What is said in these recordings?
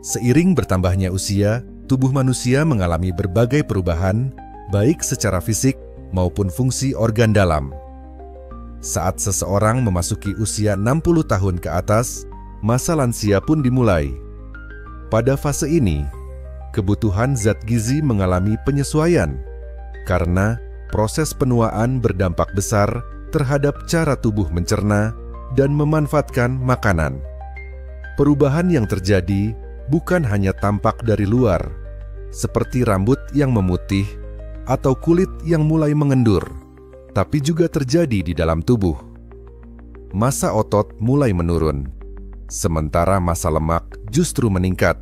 Seiring bertambahnya usia, tubuh manusia mengalami berbagai perubahan, baik secara fisik maupun fungsi organ dalam. Saat seseorang memasuki usia 60 tahun ke atas, masa lansia pun dimulai. Pada fase ini, kebutuhan zat gizi mengalami penyesuaian, karena proses penuaan berdampak besar terhadap cara tubuh mencerna dan memanfaatkan makanan. Perubahan yang terjadi bukan hanya tampak dari luar, seperti rambut yang memutih atau kulit yang mulai mengendur, tapi juga terjadi di dalam tubuh. Massa otot mulai menurun, sementara massa lemak justru meningkat.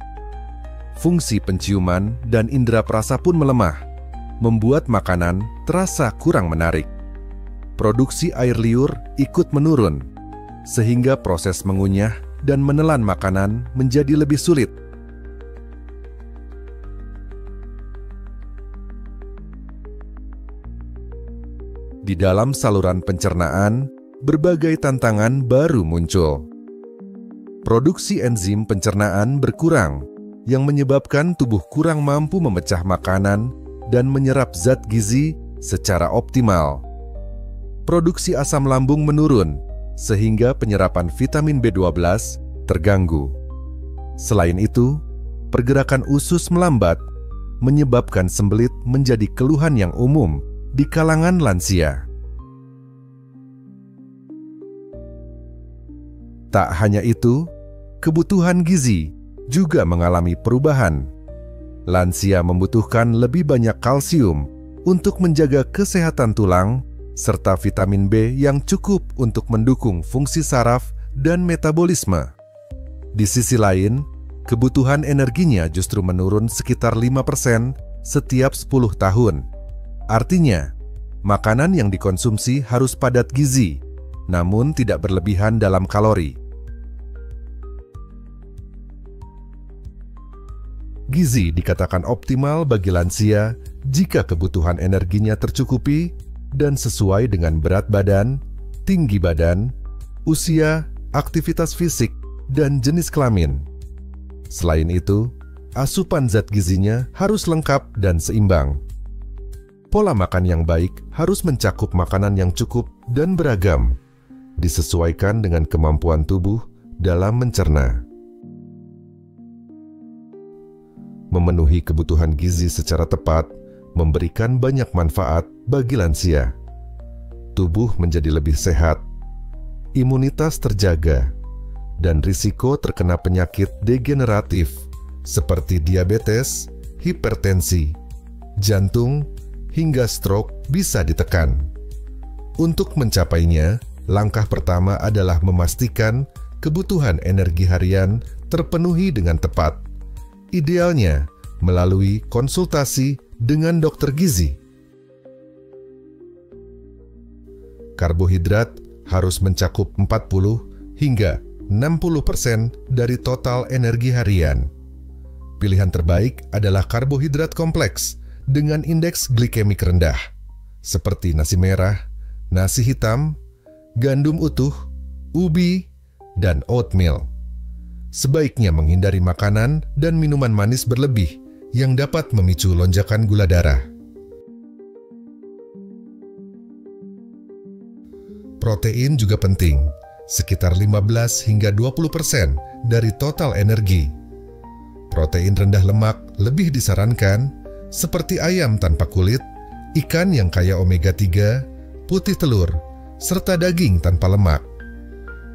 Fungsi penciuman dan indera perasa pun melemah, membuat makanan terasa kurang menarik. Produksi air liur ikut menurun, sehingga proses mengunyah dan menelan makanan menjadi lebih sulit. Di dalam saluran pencernaan, berbagai tantangan baru muncul. Produksi enzim pencernaan berkurang, yang menyebabkan tubuh kurang mampu memecah makanan dan menyerap zat gizi secara optimal. Produksi asam lambung menurun, sehingga penyerapan vitamin B12 terganggu. Selain itu, pergerakan usus melambat, menyebabkan sembelit menjadi keluhan yang umum di kalangan lansia. Tak hanya itu, kebutuhan gizi juga mengalami perubahan. Lansia membutuhkan lebih banyak kalsium untuk menjaga kesehatan tulang, serta vitamin B yang cukup untuk mendukung fungsi saraf dan metabolisme. Di sisi lain, kebutuhan energinya justru menurun sekitar 5% setiap 10 tahun. Artinya, makanan yang dikonsumsi harus padat gizi, namun tidak berlebihan dalam kalori. Gizi dikatakan optimal bagi lansia jika kebutuhan energinya tercukupi dan sesuai dengan berat badan, tinggi badan, usia, aktivitas fisik, dan jenis kelamin. Selain itu, asupan zat gizinya harus lengkap dan seimbang. Pola makan yang baik harus mencakup makanan yang cukup dan beragam, disesuaikan dengan kemampuan tubuh dalam mencerna. Memenuhi kebutuhan gizi secara tepat memberikan banyak manfaat bagi lansia. Tubuh menjadi lebih sehat, imunitas terjaga, dan risiko terkena penyakit degeneratif seperti diabetes, hipertensi, jantung, hingga stroke bisa ditekan. Untuk mencapainya, langkah pertama adalah memastikan kebutuhan energi harian terpenuhi dengan tepat. Idealnya melalui konsultasi dengan dokter gizi. Karbohidrat harus mencakup 40 hingga 60% dari total energi harian. Pilihan terbaik adalah karbohidrat kompleks dengan indeks glikemik rendah, seperti nasi merah, nasi hitam, gandum utuh, ubi, dan oatmeal. Sebaiknya menghindari makanan dan minuman manis berlebih yang dapat memicu lonjakan gula darah. Protein juga penting, sekitar 15 hingga 20% dari total energi. Protein rendah lemak lebih disarankan, seperti ayam tanpa kulit, ikan yang kaya omega 3, putih telur, serta daging tanpa lemak.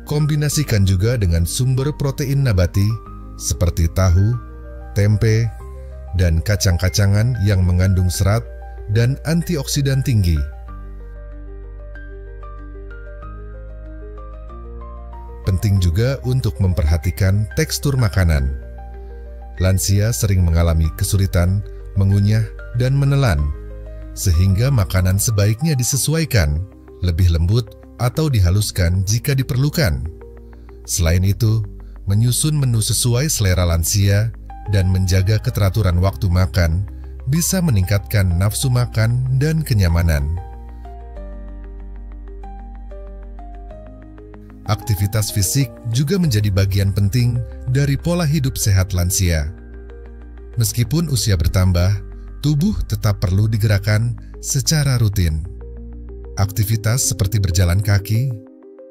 Kombinasikan juga dengan sumber protein nabati seperti tahu, tempe, dan kacang-kacangan yang mengandung serat dan antioksidan tinggi. Penting juga untuk memperhatikan tekstur makanan. Lansia sering mengalami kesulitan mengunyah dan menelan, sehingga makanan sebaiknya disesuaikan, lebih lembut atau dihaluskan jika diperlukan. Selain itu, menyusun menu sesuai selera lansia dan menjaga keteraturan waktu makan bisa meningkatkan nafsu makan dan kenyamanan. Aktivitas fisik juga menjadi bagian penting dari pola hidup sehat lansia. Meskipun usia bertambah, tubuh tetap perlu digerakkan secara rutin. Aktivitas seperti berjalan kaki,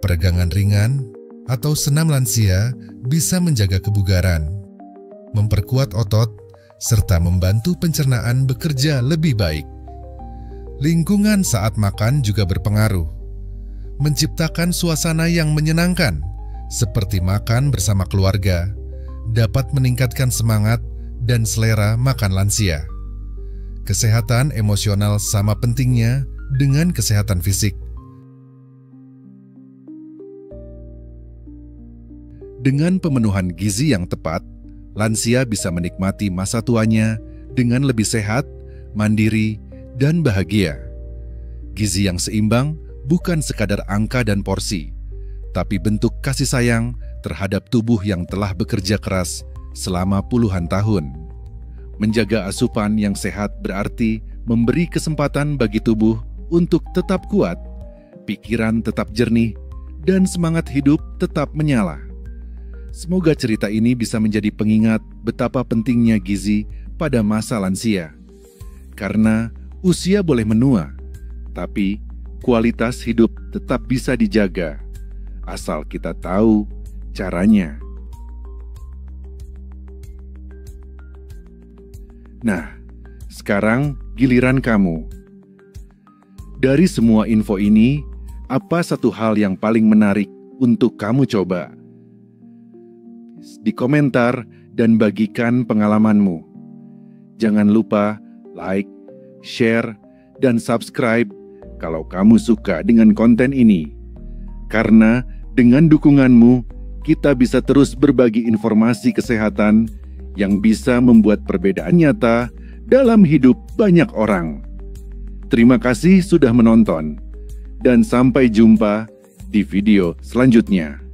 peregangan ringan, atau senam lansia bisa menjaga kebugaran, memperkuat otot, serta membantu pencernaan bekerja lebih baik. Lingkungan saat makan juga berpengaruh. Menciptakan suasana yang menyenangkan, seperti makan bersama keluarga, dapat meningkatkan semangat dan selera makan lansia. Kesehatan emosional sama pentingnya dengan kesehatan fisik. Dengan pemenuhan gizi yang tepat, lansia bisa menikmati masa tuanya dengan lebih sehat, mandiri, dan bahagia. Gizi yang seimbang bukan sekadar angka dan porsi, tapi bentuk kasih sayang terhadap tubuh yang telah bekerja keras selama puluhan tahun. Menjaga asupan yang sehat berarti memberi kesempatan bagi tubuh untuk tetap kuat, pikiran tetap jernih, dan semangat hidup tetap menyala. Semoga cerita ini bisa menjadi pengingat betapa pentingnya gizi pada masa lansia. Karena usia boleh menua, tapi kualitas hidup tetap bisa dijaga, asal kita tahu caranya. Nah, sekarang giliran kamu. Dari semua info ini, apa satu hal yang paling menarik untuk kamu coba? Di komentar dan bagikan pengalamanmu. Jangan lupa like, share, dan subscribe kalau kamu suka dengan konten ini. Karena dengan dukunganmu, kita bisa terus berbagi informasi kesehatan yang bisa membuat perbedaan nyata dalam hidup banyak orang. Terima kasih sudah menonton, dan sampai jumpa di video selanjutnya.